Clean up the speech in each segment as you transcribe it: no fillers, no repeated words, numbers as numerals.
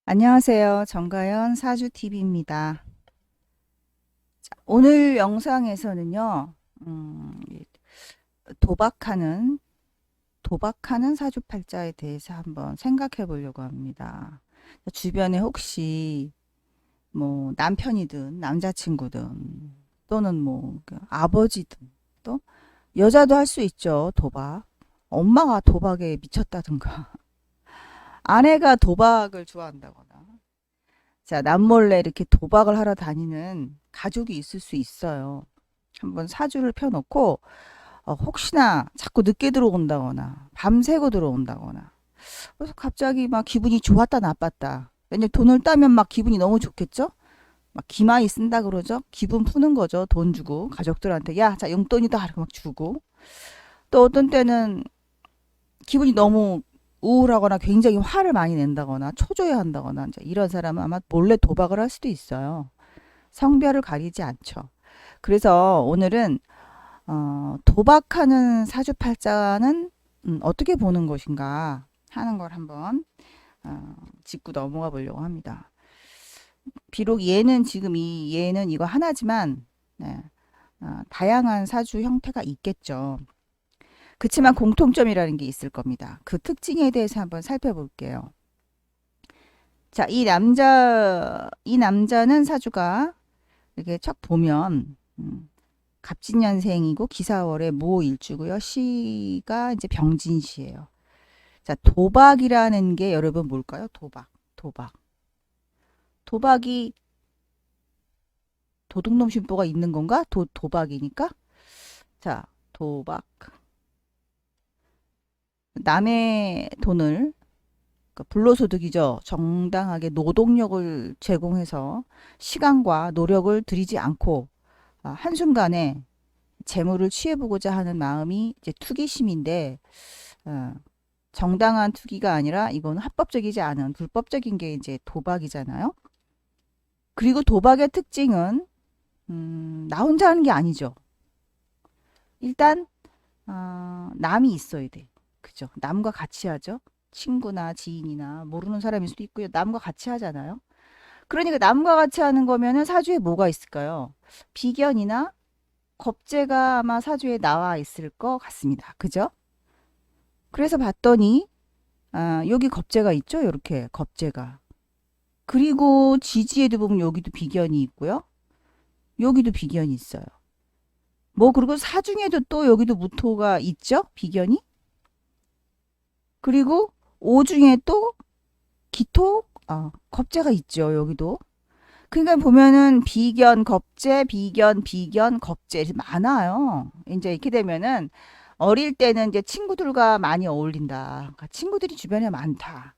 안녕하세요. 정가연 사주TV입니다. 오늘 영상에서는요, 이 도박하는 사주팔자에 대해서 한번 생각해 보려고 합니다. 주변에 혹시 뭐 남편이든 남자친구든 또는 뭐그 아버지든 또 여자도 할 수 있죠. 도박. 엄마가 도박에 미쳤다든가 아내가 도박을 좋아한다거나 자, 남몰래 이렇게 도박을 하러 다니는 가족이 있을 수 있어요. 한번 사주를 펴놓고 혹시나 자꾸 늦게 들어온다거나 밤새고 들어온다거나 그래서 갑자기 막 기분이 좋았다 나빴다. 왜냐면 돈을 따면 막 기분이 너무 좋겠죠? 막 기마이 쓴다 그러죠? 기분 푸는 거죠. 돈 주고 가족들한테 야, 자 용돈이다 이렇게 막 주고 또 어떤 때는 기분이 너무 우울하거나 굉장히 화를 많이 낸다거나 초조해한다거나 이제 이런 사람은 아마 몰래 도박을 할 수도 있어요. 성별을 가리지 않죠. 그래서 오늘은 도박하는 사주팔자는 어떻게 보는 것인가 하는 걸 한번 짚고 넘어가 보려고 합니다. 비록 얘는 지금 이 얘는 이거 하나지만 네, 다양한 사주 형태가 있겠죠. 그렇지만 공통점이라는 게 있을 겁니다. 그 특징에 대해서 한번 살펴볼게요. 자, 이 남자는 사주가 이렇게 척 보면 갑진년생이고 기사월에 모일주고요. 시가 이제 병진시예요. 자, 도박이라는 게 여러분 뭘까요? 도박. 도박이 도둑놈 심보가 있는 건가? 도박이니까. 자, 도박. 남의 돈을 그러니까 불로소득이죠. 정당하게 노동력을 제공해서 시간과 노력을 들이지 않고 한순간에 재물을 취해보고자 하는 마음이 이제 투기심인데 어, 정당한 투기가 아니라 이건 합법적이지 않은 불법적인 게 이제 도박이잖아요. 그리고 도박의 특징은 나 혼자 하는 게 아니죠. 일단 남이 있어야 돼. 그죠? 남과 같이 하죠. 친구나 지인이나 모르는 사람일 수도 있고요. 남과 같이 하잖아요. 그러니까 남과 같이 하는 거면은 사주에 뭐가 있을까요? 비견이나 겁재가 아마 사주에 나와 있을 것 같습니다. 그죠? 그래서 봤더니 여기 겁재가 있죠. 이렇게 겁재가. 그리고 지지에도 보면 여기도 비견이 있고요. 여기도 비견이 있어요. 뭐 그리고 사중에도 또 여기도 무토가 있죠. 비견이. 그리고 오중에 또 기토 겁재가 있죠. 여기도. 그러니까 보면은 비견, 겁재, 비견, 겁재 많아요. 이제 이렇게 되면은 어릴 때는 이제 친구들과 많이 어울린다. 그러니까 친구들이 주변에 많다.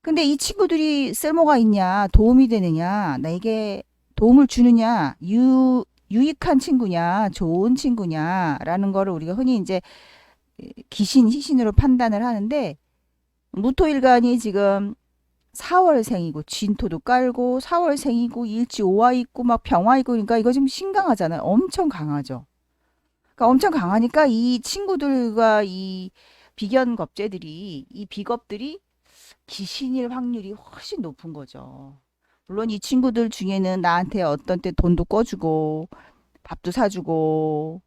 근데 이 친구들이 쓸모가 있냐, 도움이 되느냐, 나에게 도움을 주느냐, 유익한 친구냐, 좋은 친구냐라는 거를 우리가 흔히 이제 기신, 희신으로 판단을 하는데 무토일간이 지금 4월생이고 진토도 깔고 4월생이고 일지 오화 있고 막 병화 있고 그러니까 이거 좀 신강하잖아요. 엄청 강하죠. 그러니까 엄청 강하니까 이 친구들과 이 비견겁제들이 이 비겁들이 귀신일 확률이 훨씬 높은 거죠. 물론 이 친구들 중에는 나한테 어떤 때 돈도 꿔주고 밥도 사주고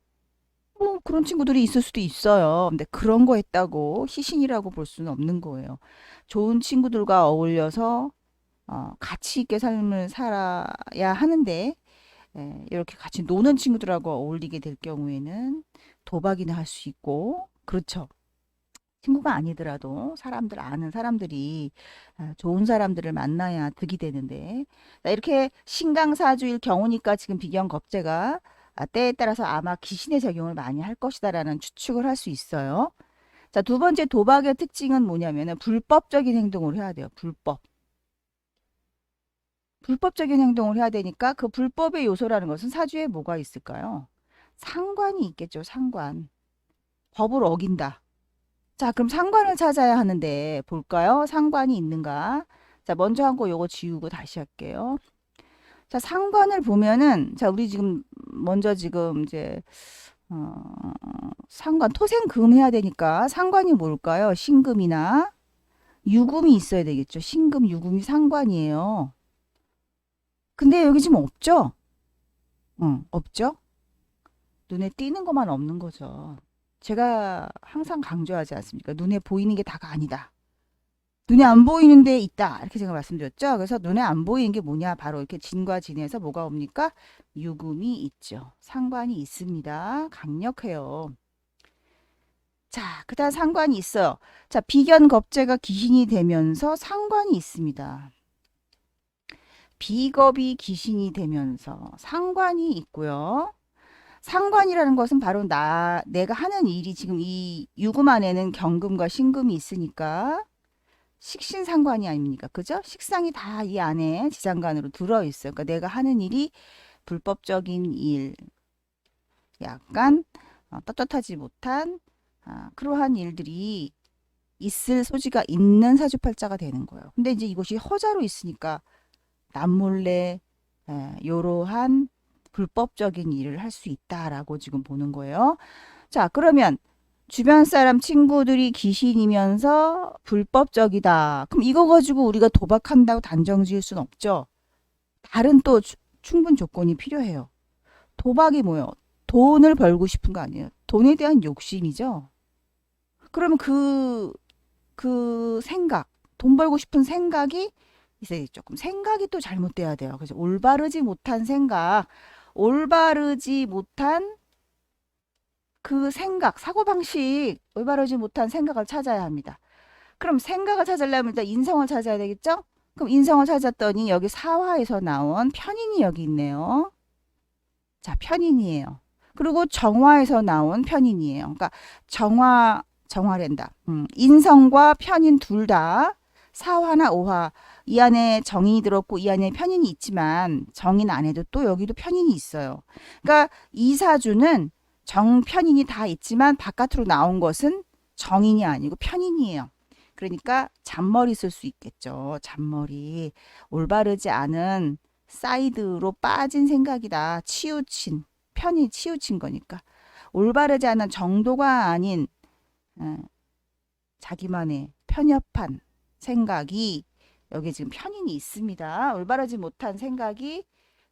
뭐 그런 친구들이 있을 수도 있어요. 근데 그런 거 했다고 희신이라고 볼 수는 없는 거예요. 좋은 친구들과 어울려서 가치 있게 삶을 살아야 하는데 이렇게 같이 노는 친구들하고 어울리게 될 경우에는 도박이나 할 수 있고 그렇죠. 친구가 아니더라도 사람들 아는 사람들이 좋은 사람들을 만나야 득이 되는데 이렇게 신강사주일 경우니까 지금 비견겁제가 때에 따라서 아마 귀신의 작용을 많이 할 것이다라는 추측을 할 수 있어요. 자, 두 번째 도박의 특징은 뭐냐면은 불법적인 행동을 해야 돼요. 불법적인 행동을 해야 되니까 그 불법의 요소라는 것은 사주에 뭐가 있을까요? 상관이 있겠죠. 상관. 법을 어긴다. 자, 그럼 상관을 찾아야 하는데 볼까요? 상관이 있는가? 자, 먼저 한 거 요거 지우고 다시 할게요. 자, 상관을 보면은 자, 우리 지금 먼저 지금 이제 어, 상관 토생금 해야 되니까 상관이 뭘까요? 신금이나 유금이 있어야 되겠죠. 신금, 유금이 상관이에요. 근데 여기 지금 없죠? 없죠? 눈에 띄는 것만 없는 거죠. 제가 항상 강조하지 않습니까? 눈에 보이는 게 다가 아니다. 눈에 안 보이는 데 있다. 이렇게 제가 말씀드렸죠. 그래서 눈에 안 보이는 게 뭐냐? 바로 이렇게 진과 진에서 뭐가 옵니까? 유금이 있죠. 상관이 있습니다. 강력해요. 자, 그다음 상관이 있어요. 자, 비견겁재가 기신이 되면서 상관이 있습니다. 비겁이 기신이 되면서 상관이 있고요. 상관이라는 것은 바로 내가 하는 일이 지금 이 유금 안에는 경금과 신금이 있으니까 식신상관이 아닙니까? 그죠? 식상이 다 이 안에 지장간으로 들어있어요. 그러니까 내가 하는 일이 불법적인 일, 약간 떳떳하지 못한 그러한 일들이 있을 소지가 있는 사주팔자가 되는 거예요. 근데 이제 이것이 허자로 있으니까 남몰래 이러한 불법적인 일을 할 수 있다라고 지금 보는 거예요. 자, 그러면 주변 사람 친구들이 귀신이면서 불법적이다. 그럼 이거 가지고 우리가 도박한다고 단정 지을 수는 없죠. 다른 또 충분 조건이 필요해요. 도박이 뭐예요? 돈을 벌고 싶은 거 아니에요. 돈에 대한 욕심이죠. 그러면 그 생각, 돈 벌고 싶은 생각이 이제 조금 생각이 또 잘못돼야 돼요. 그래서 올바르지 못한 생각, 올바르지 못한 그 생각, 사고방식, 올바르지 못한 생각을 찾아야 합니다. 그럼 생각을 찾으려면 일단 인성을 찾아야 되겠죠? 그럼 인성을 찾았더니 여기 사화에서 나온 편인이 여기 있네요. 자, 편인이에요. 그리고 정화에서 나온 편인이에요. 그러니까 정화랜다. 인성과 편인 둘 다 사화나 오화 이 안에 정인이 들었고 이 안에 편인이 있지만 정인 안에도 또 여기도 편인이 있어요. 그러니까 이 사주는 정편인이 다 있지만 바깥으로 나온 것은 정인이 아니고 편인이에요. 그러니까 잔머리 쓸 수 있겠죠. 잔머리. 올바르지 않은 사이드로 빠진 생각이다. 치우친. 편이 치우친 거니까. 올바르지 않은 정도가 아닌 자기만의 편협한 생각이 여기 지금 편인이 있습니다. 올바르지 못한 생각이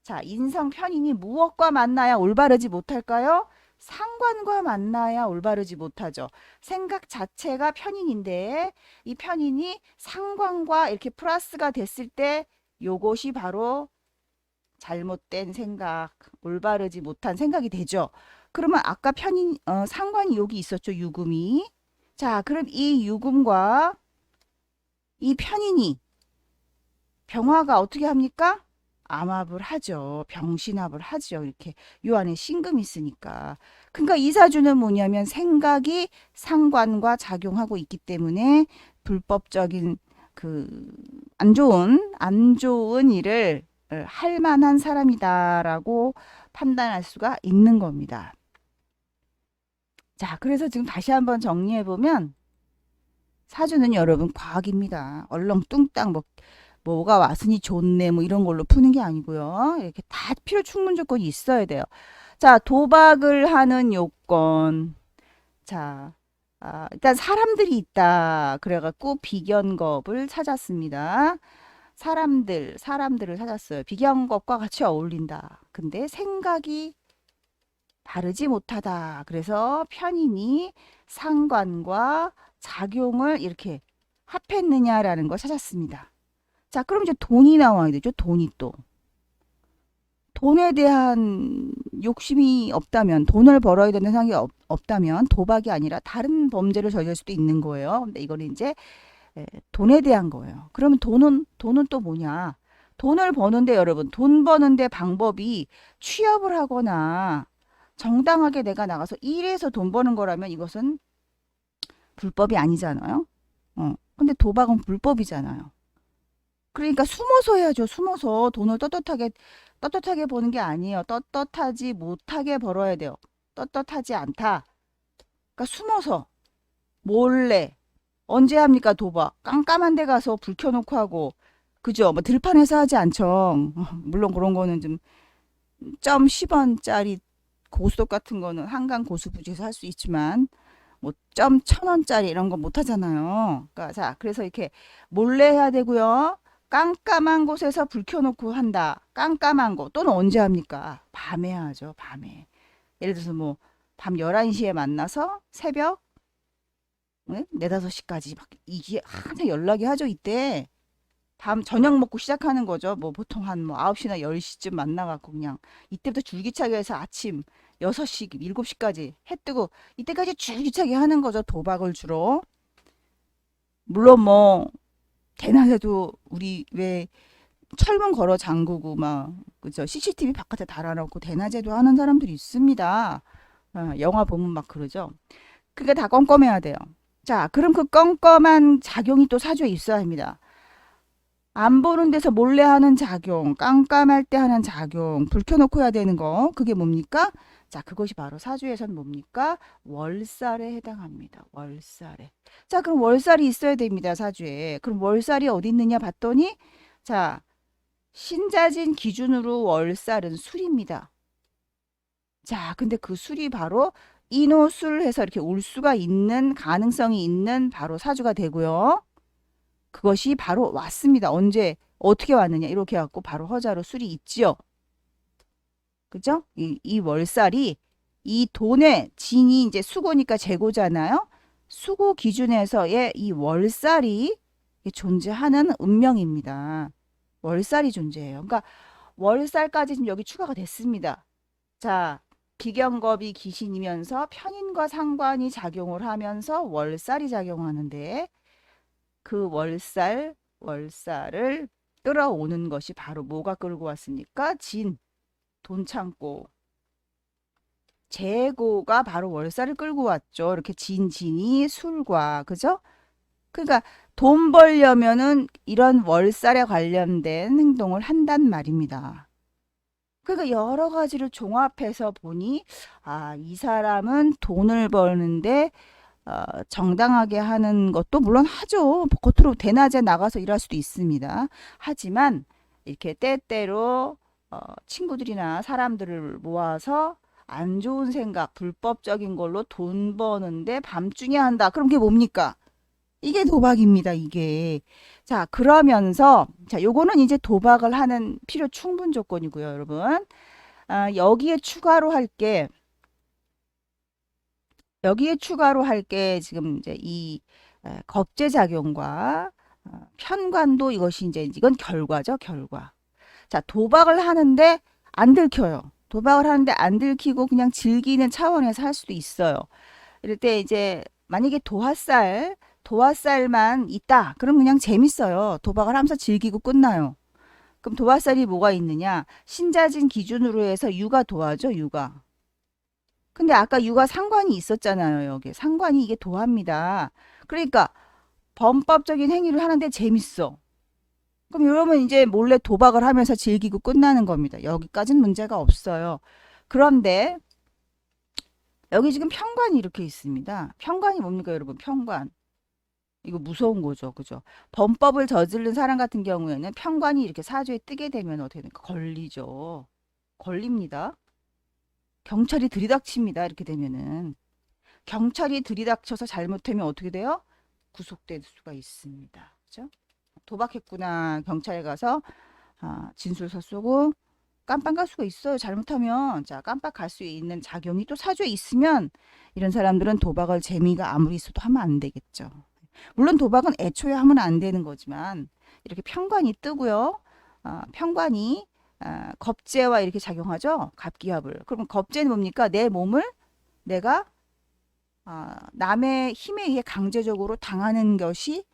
자, 인성 편인이 무엇과 만나야 올바르지 못할까요? 상관과 만나야 올바르지 못하죠. 생각 자체가 편인인데 이 편인이 상관과 이렇게 플러스가 됐을 때 요것이 바로 잘못된 생각, 올바르지 못한 생각이 되죠. 그러면 아까 상관이 여기 있었죠. 유금이. 자, 그럼 이 유금과 이 편인이 병화가 어떻게 합니까? 암합을 하죠. 병신합을 하죠. 이렇게 요 안에 신금이 있으니까. 그러니까 이 사주는 뭐냐면 생각이 상관과 작용하고 있기 때문에 불법적인 그 안 좋은 일을 할 만한 사람이다라고 판단할 수가 있는 겁니다. 자, 그래서 지금 다시 한번 정리해 보면 사주는 여러분 과학입니다. 얼렁뚱땅 뭐가 왔으니 좋네 뭐 이런 걸로 푸는 게 아니고요. 이렇게 다 필요 충분 조건이 있어야 돼요. 자, 도박을 하는 요건. 자, 일단 사람들이 있다. 그래갖고 비견겁을 찾았습니다. 사람들을 찾았어요. 비견겁과 같이 어울린다. 근데 생각이 다르지 못하다. 그래서 편인이 상관과 작용을 이렇게 합했느냐라는 걸 찾았습니다. 자, 그럼 이제 돈이 나와야 되죠. 돈이 또. 돈에 대한 욕심이 없다면, 돈을 벌어야 되는 생각이 없다면 도박이 아니라 다른 범죄를 저지를 수도 있는 거예요. 근데 이거는 이제 돈에 대한 거예요. 그러면 돈은 또 뭐냐? 돈을 버는데 여러분, 돈 버는데 방법이 취업을 하거나 정당하게 내가 나가서 일해서 돈 버는 거라면 이것은 불법이 아니잖아요. 근데 도박은 불법이잖아요. 그러니까 숨어서 해야죠. 숨어서 돈을 떳떳하게 버는 게 아니에요. 떳떳하지 못하게 벌어야 돼요. 떳떳하지 않다. 그러니까 숨어서 몰래 언제 합니까? 도박. 깜깜한 데 가서 불 켜놓고 하고 그죠? 뭐 들판에서 하지 않죠. 물론 그런 거는 좀 점 10원짜리 고스톱 같은 거는 한강 고수부지에서 할 수 있지만 뭐 점 1,000원짜리 이런 거 못 하잖아요. 그러니까 자, 그래서 이렇게 몰래 해야 되고요. 깜깜한 곳에서 불 켜놓고 한다. 깜깜한 곳 또는 언제 합니까? 밤에 하죠. 밤에. 예를 들어서 뭐 밤 11시에 만나서 새벽 4, 5시까지 막 이게 항상 연락이 하죠. 이때 밤 저녁 먹고 시작하는 거죠. 뭐 보통 한 뭐 9시나 10시쯤 만나갖고 그냥 이때부터 줄기차게 해서 아침 6시, 7시까지 해 뜨고 이때까지 줄기차게 하는 거죠. 도박을 주로. 물론 뭐 대낮에도 우리 왜 철문 걸어 잠그고 막 그죠? CCTV 바깥에 달아놓고 대낮에도 하는 사람들이 있습니다. 영화 보면 막 그러죠. 그게 다 껌껌해야 돼요. 자, 그럼 그 껌껌한 작용이 또 사주에 있어야 합니다. 안 보는 데서 몰래 하는 작용, 깜깜할 때 하는 작용, 불 켜놓고 해야 되는 거, 그게 뭡니까? 자, 그것이 바로 사주에선 뭡니까? 월살에 해당합니다. 월살에. 자, 그럼 월살이 있어야 됩니다. 사주에. 그럼 월살이 어디 있느냐 봤더니, 자, 신자진 기준으로 월살은 술입니다. 자, 근데 그 술이 바로 인호술 해서 이렇게 올 수가 있는 가능성이 있는 바로 사주가 되고요. 그것이 바로 왔습니다. 언제 어떻게 왔느냐 이렇게 해갖고 바로 허자로 술이 있지요. 그죠? 이 월살이 이 돈의 진이 이제 수고니까 재고잖아요. 수고 기준에서의 이 월살이 존재하는 운명입니다. 월살이 존재해요. 그러니까 월살까지 지금 여기 추가가 됐습니다. 자, 비견겁이 기신이면서 편인과 상관이 작용을 하면서 월살이 작용하는데 그 월살을 끌어오는 것이 바로 뭐가 끌고 왔습니까? 진, 돈 창고. 재고가 바로 월살을 끌고 왔죠. 이렇게 진이 술과, 그죠? 그러니까 돈 벌려면은 이런 월살에 관련된 행동을 한단 말입니다. 그러니까 여러 가지를 종합해서 보니, 아, 이 사람은 돈을 버는데 정당하게 하는 것도 물론 하죠. 겉으로 대낮에 나가서 일할 수도 있습니다. 하지만 이렇게 때때로 친구들이나 사람들을 모아서 안 좋은 생각, 불법적인 걸로 돈 버는데 밤중에 한다. 그럼 그게 뭡니까? 이게 도박입니다. 이게. 자, 그러면서 자, 요거는 이제 도박을 하는 필요 충분 조건이고요, 여러분. 여기에 추가로 할 게 지금 이제 이 겁제작용과 편관도 이것이 이제 이건 결과죠, 결과. 자, 도박을 하는데 안 들켜요. 도박을 하는데 안 들키고 그냥 즐기는 차원에서 할 수도 있어요. 이럴 때 이제 만약에 도화살만 있다. 그럼 그냥 재밌어요. 도박을 하면서 즐기고 끝나요. 그럼 도화살이 뭐가 있느냐? 신자진 기준으로 해서 유가 도화죠, 유가. 근데 아까 유가 상관이 있었잖아요. 여기 상관이 이게 도합니다. 그러니까 범법적인 행위를 하는데 재밌어. 그럼 이러면 이제 몰래 도박을 하면서 즐기고 끝나는 겁니다. 여기까지는 문제가 없어요. 그런데 여기 지금 편관이 이렇게 있습니다. 편관이 뭡니까, 여러분? 편관. 이거 무서운 거죠. 그죠? 범법을 저지른 사람 같은 경우에는 편관이 이렇게 사주에 뜨게 되면 어떻게 됩니까? 걸리죠. 걸립니다. 경찰이 들이닥칩니다. 이렇게 되면은. 경찰이 들이닥쳐서 잘못하면 어떻게 돼요? 구속될 수가 있습니다. 그죠? 도박했구나. 경찰에 가서 진술서 쓰고 깜빵 갈 수가 있어요. 잘못하면. 자, 깜빡 갈 수 있는 작용이 또 사주에 있으면 이런 사람들은 도박을 재미가 아무리 있어도 하면 안 되겠죠. 물론 도박은 애초에 하면 안 되는 거지만 이렇게 편관이 뜨고요. 편관이 겁재와 이렇게 작용하죠. 갑기합을. 그럼 겁재는 뭡니까? 내 몸을 내가 남의 힘에 의해 강제적으로 당하는 것이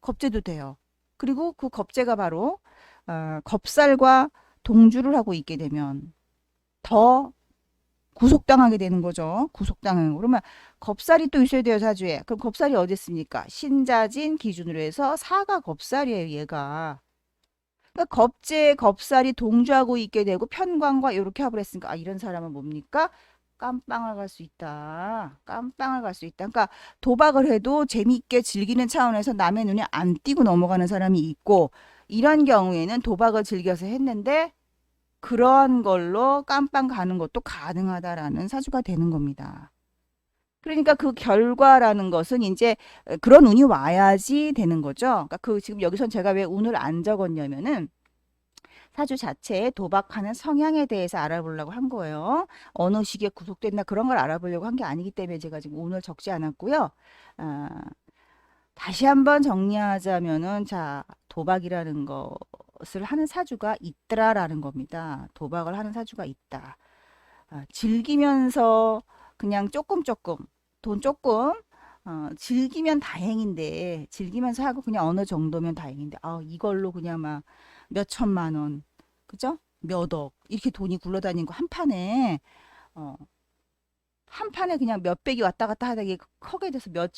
겁재도 돼요. 그리고 그 겁재가 바로 겁살과 동주를 하고 있게 되면 더 구속당하게 되는 거죠. 구속당하는. 그러면 겁살이 또 있어야 돼요, 사주에. 그럼 겁살이 어디 있습니까? 신자진 기준으로 해서 사가 겁살이에요, 얘가. 그러니까 겁재, 겁살이 동주하고 있게 되고 편관과 이렇게 합을 했으니까 이런 사람은 뭡니까? 깜빵을 갈 수 있다. 깜빵을 갈 수 있다. 그러니까 도박을 해도 재미있게 즐기는 차원에서 남의 눈에 안 띄고 넘어가는 사람이 있고 이런 경우에는 도박을 즐겨서 했는데 그런 걸로 깜빵 가는 것도 가능하다라는 사주가 되는 겁니다. 그러니까 그 결과라는 것은 이제 그런 운이 와야지 되는 거죠. 그러니까 그 지금 여기선 제가 왜 운을 안 적었냐면은 사주 자체에 도박하는 성향에 대해서 알아보려고 한 거예요. 어느 시기에 구속됐나 그런 걸 알아보려고 한 게 아니기 때문에 제가 지금 운을 적지 않았고요. 아, 다시 한번 정리하자면은 자, 도박이라는 것을 하는 사주가 있더라라는 겁니다. 도박을 하는 사주가 있다. 즐기면서 그냥 조금 돈 조금 즐기면 다행인데 즐기면서 하고 그냥 어느 정도면 다행인데 이걸로 그냥 막 몇 천만 원 그죠? 몇 억 이렇게 돈이 굴러다니는 거 어, 한 판에 그냥 몇백이 왔다 갔다 하다 이게 크게 돼서 몇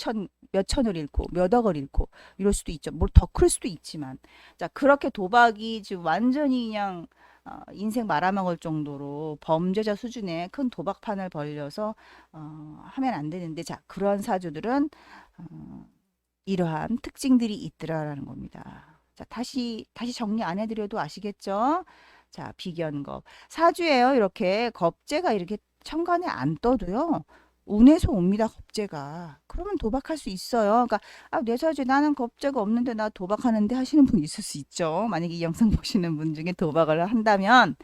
천을 잃고 몇 억을 잃고 이럴 수도 있죠. 뭘 더 클 수도 있지만. 자, 그렇게 도박이 지금 완전히 그냥 인생 말아먹을 정도로 범죄자 수준의 큰 도박판을 벌려서 하면 안 되는데 자, 그런 사주들은 이러한 특징들이 있더라라는 겁니다. 자, 다시 정리 안 해드려도 아시겠죠? 자, 비견겁. 사주예요. 이렇게 겁재가 이렇게 천간에 안 떠도요. 운에서 옵니다. 겁재가. 그러면 도박할 수 있어요. 그러니까 내 사주에 나는 겁재가 없는데 나 도박하는데 하시는 분 있을 수 있죠. 만약에 이 영상 보시는 분 중에 도박을 한다면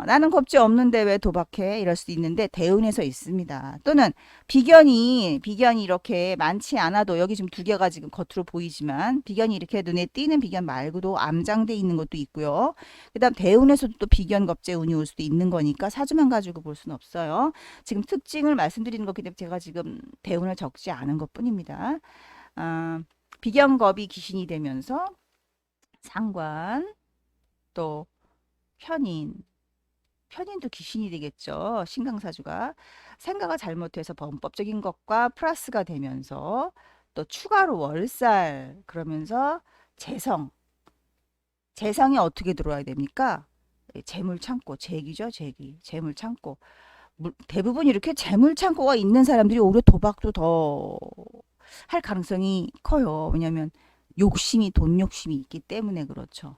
나는 겁지 없는데 왜 도박해? 이럴 수도 있는데 대운에서 있습니다. 또는 비견이 이렇게 많지 않아도 여기 지금 두 개가 지금 겉으로 보이지만 비견이 이렇게 눈에 띄는 비견 말고도 암장돼 있는 것도 있고요. 그다음 대운에서도 또 비견 겁재 운이 올 수도 있는 거니까 사주만 가지고 볼 수는 없어요. 지금 특징을 말씀드리는 거기 때문에 제가 지금 대운을 적지 않은 것뿐입니다. 아, 비견겁이 기신이 되면서 상관 또 편인도 귀신이 되겠죠. 신강사주가 생각을 잘못해서 범법적인 것과 플러스가 되면서 또 추가로 월살 그러면서 재성 재성이 어떻게 들어와야 됩니까? 재물 창고 재기죠. 재물 창고 대부분 이렇게 재물 창고가 있는 사람들이 오히려 도박도 더 할 가능성이 커요. 왜냐하면 돈 욕심이 있기 때문에 그렇죠.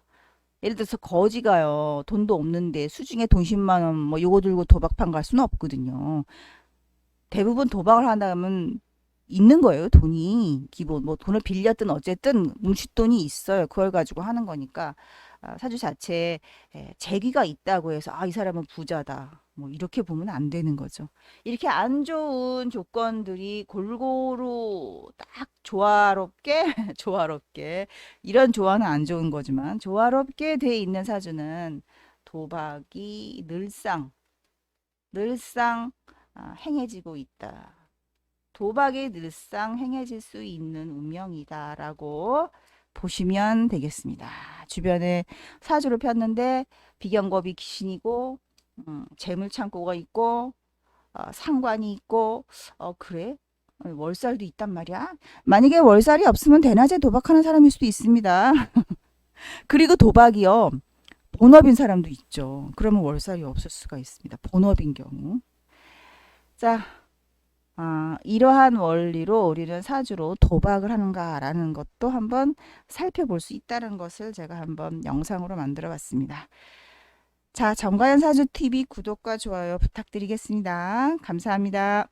예를 들어서 거지가요. 돈도 없는데 수중에 돈 10만 원 뭐 요거 들고 도박판 갈 수는 없거든요. 대부분 도박을 한다면 있는 거예요. 돈이 기본 뭐 돈을 빌렸든 어쨌든 뭉칫돈이 있어요. 그걸 가지고 하는 거니까 사주 자체에 재기가 있다고 해서 이 사람은 부자다. 뭐 이렇게 보면 안 되는 거죠. 이렇게 안 좋은 조건들이 골고루 딱 조화롭게 조화롭게 이런 조화는 안 좋은 거지만 조화롭게 돼 있는 사주는 도박이 늘상 행해지고 있다. 도박이 늘상 행해질 수 있는 운명이다라고 보시면 되겠습니다. 주변에 사주를 폈는데 비견겁이 귀신이고 재물창고가 있고 상관이 있고 그래? 월살도 있단 말이야. 만약에 월살이 없으면 대낮에 도박하는 사람일 수도 있습니다. 그리고 도박이요. 본업인 사람도 있죠. 그러면 월살이 없을 수가 있습니다. 본업인 경우. 자, 이러한 원리로 우리는 사주로 도박을 하는가라는 것도 한번 살펴볼 수 있다는 것을 제가 한번 영상으로 만들어 봤습니다. 자, 정가연 사주 TV 구독과 좋아요 부탁드리겠습니다. 감사합니다.